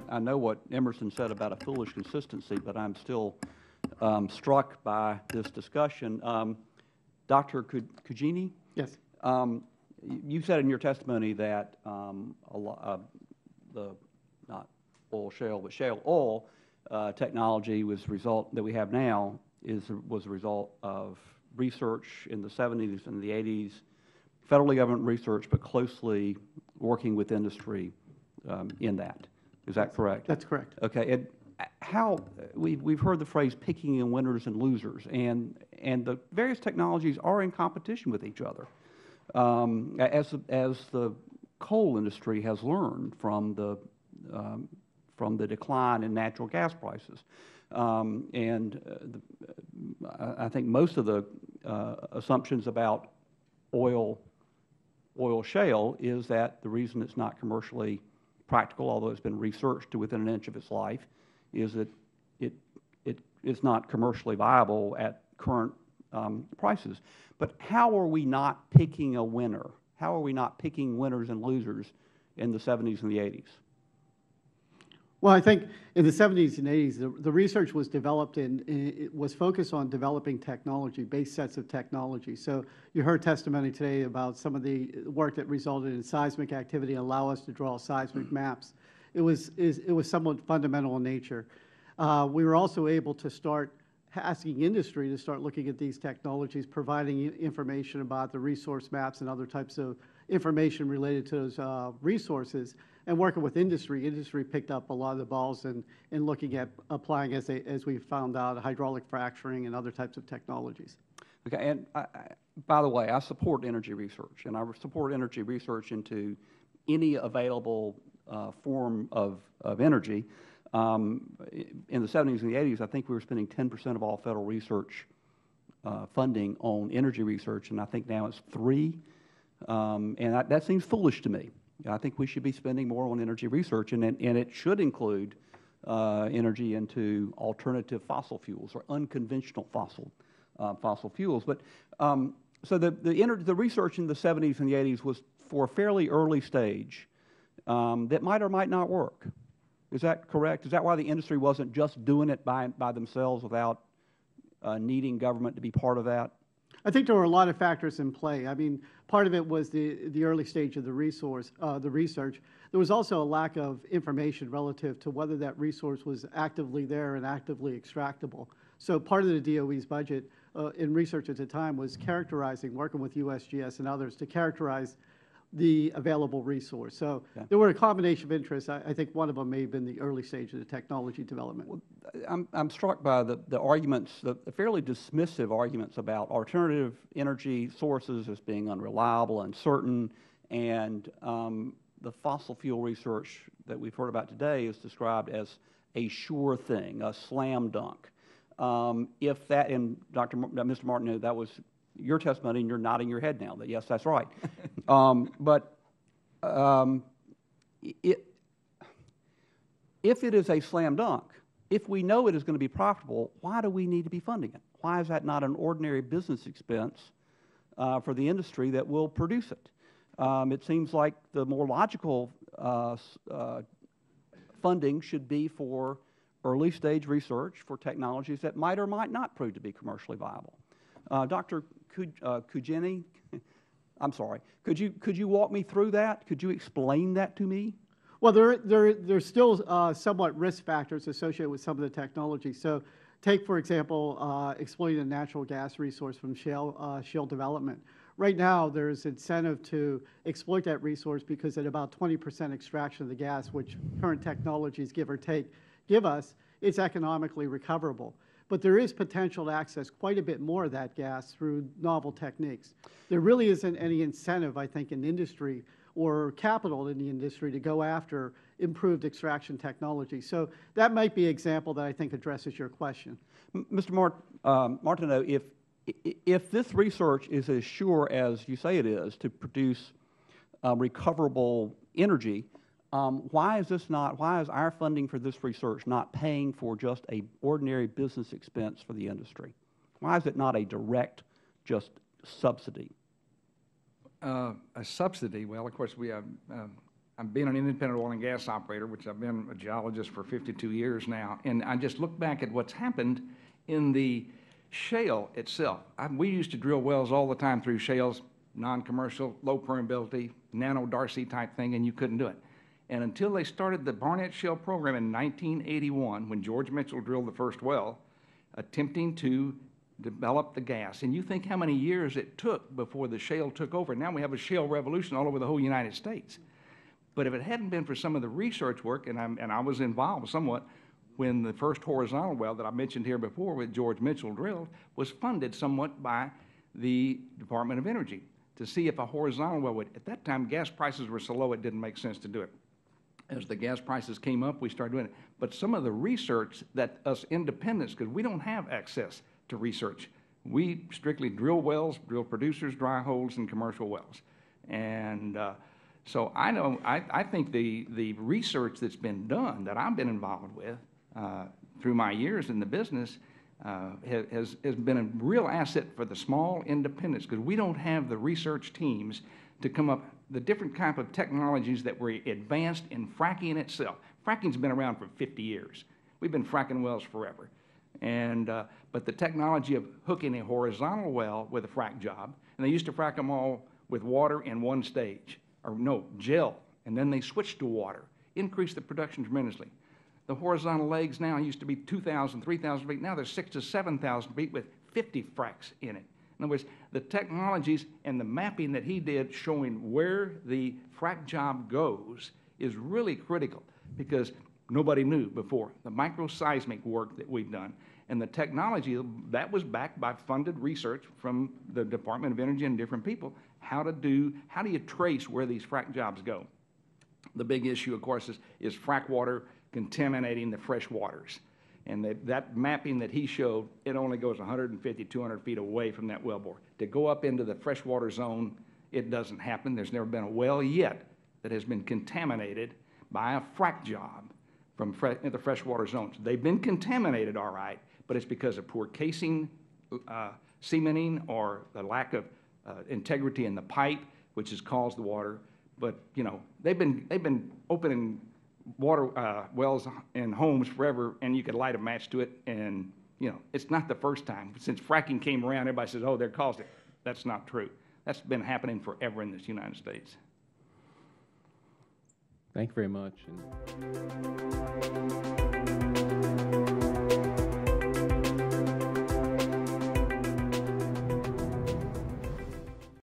I know what Emerson said about a foolish consistency, but I'm still struck by this discussion. Dr. Cugini? Yes. You said in your testimony that the not oil shale, but shale oil technology that we have now was a result of research in the 70s and the 80s, federal government research, but closely working with industry in that. Is that correct? That's correct. Okay. And how we've heard the phrase picking in winners and losers, and the various technologies are in competition with each other. As the coal industry has learned from the decline in natural gas prices, I think most of the assumptions about oil shale is that the reason it's not commercially practical, although it's been researched to within an inch of its life, is that it is not commercially viable at current prices. But how are we not picking a winner? How are we not picking winners and losers in the 70s and the 80s? Well, I think in the 70s and 80s, the research was developed and it was focused on developing technology, base sets of technology. So you heard testimony today about some of the work that resulted in seismic activity, allow us to draw seismic maps. It was somewhat fundamental in nature. We were also able to start asking industry to start looking at these technologies, providing information about the resource maps and other types of information related to those resources, and working with industry. Industry picked up a lot of the balls in looking at applying, as we found out, hydraulic fracturing and other types of technologies. Okay, and by the way, I support energy research, and I support energy research into any available form of energy. In the 70s and the 80s, I think we were spending 10% of all federal research funding on energy research, and I think now it's 3%. And that seems foolish to me. I think we should be spending more on energy research, and it should include energy into alternative fossil fuels or unconventional fossil fuels. But so the research in the 70s and the 80s was for a fairly early stage that might or might not work. Is that correct? Is that why the industry wasn't just doing it by themselves without needing government to be part of that? I think there were a lot of factors in play. I mean, part of it was the early stage of the research. There was also a lack of information relative to whether that resource was actively there and actively extractable. So part of the DOE's budget in research at the time was working with USGS and others to characterize the available resource. So there were a combination of interests. I think one of them may have been the early stage of the technology development. Well, I'm struck by the arguments, the fairly dismissive arguments about alternative energy sources as being unreliable, uncertain, and the fossil fuel research that we've heard about today is described as a sure thing, a slam dunk. If that, and Mr. Martineau, that was your testimony, and you're nodding your head now that yes, that's right. If it is a slam dunk, if we know it is going to be profitable, why do we need to be funding it? Why is that not an ordinary business expense for the industry that will produce it? It seems like the more logical funding should be for early stage research for technologies that might or might not prove to be commercially viable. Dr. Cugini, I'm sorry. Could you walk me through that? Could you explain that to me? Well, there's still somewhat risk factors associated with some of the technology. So take, for example, exploiting a natural gas resource from shale development. Right now, there's incentive to exploit that resource because at about 20% extraction of the gas, which current technologies, give or take, give us, it's economically recoverable. But there is potential to access quite a bit more of that gas through novel techniques. There really isn't any incentive, I think, in industry or capital in the industry to go after improved extraction technology. So that might be an example that I think addresses your question. Mr. Martineau, if this research is as sure as you say it is to produce recoverable energy, why is our funding for this research not paying for just an ordinary business expense for the industry? Why is it not a direct just subsidy? A subsidy, well, of course, we have I've been an independent oil and gas operator, which I've been a geologist for 52 years now, and I just look back at what's happened in the shale itself. We used to drill wells all the time through shales, non-commercial, low permeability, nano-Darcy type thing, and you couldn't do it. And until they started the Barnett Shale program in 1981, when George Mitchell drilled the first well, attempting to develop the gas. And you think how many years it took before the shale took over. Now we have a shale revolution all over the whole United States. But if it hadn't been for some of the research work, and I was involved somewhat when the first horizontal well that I mentioned here before with George Mitchell drilled was funded somewhat by the Department of Energy to see if a horizontal well would. At that time, gas prices were so low it didn't make sense to do it. As the gas prices came up, we started doing it. But some of the research that us independents, because we don't have access to research, we strictly drill wells, drill producers, dry holes, and commercial wells. And so I think the research that's been done that I've been involved with through my years in the business has been a real asset for the small independents, because we don't have the research teams to come up the different type of technologies that were advanced in fracking itself. Fracking's been around for 50 years. We've been fracking wells forever. And, but the technology of hooking a horizontal well with a frack job, and they used to frack them all with water in one stage, or no, gel, and then they switched to water, increased the production tremendously. The horizontal legs now used to be 2,000, 3,000 feet. Now they're 6,000 to 7,000 feet with 50 fracks in it. In other words, the technologies and the mapping that he did showing where the frack job goes is really critical, because nobody knew before. The microseismic work that we've done and the technology that was backed by funded research from the Department of Energy and different people, how do you trace where these frack jobs go? The big issue, of course, is frack water contaminating the fresh waters. And that mapping that he showed, it only goes 150, 200 feet away from that wellbore. To go up into the freshwater zone, it doesn't happen. There's never been a well yet that has been contaminated by a frack job from the freshwater zones. They've been contaminated, all right, but it's because of poor casing, cementing, or the lack of integrity in the pipe, which has caused the water. But you know, they've been opening water wells in homes forever, and you could light a match to it, and you know, it's not the first time. Since fracking came around, everybody says, oh, they're caused it. That's not true. That's been happening forever in this United States. Thank you very much.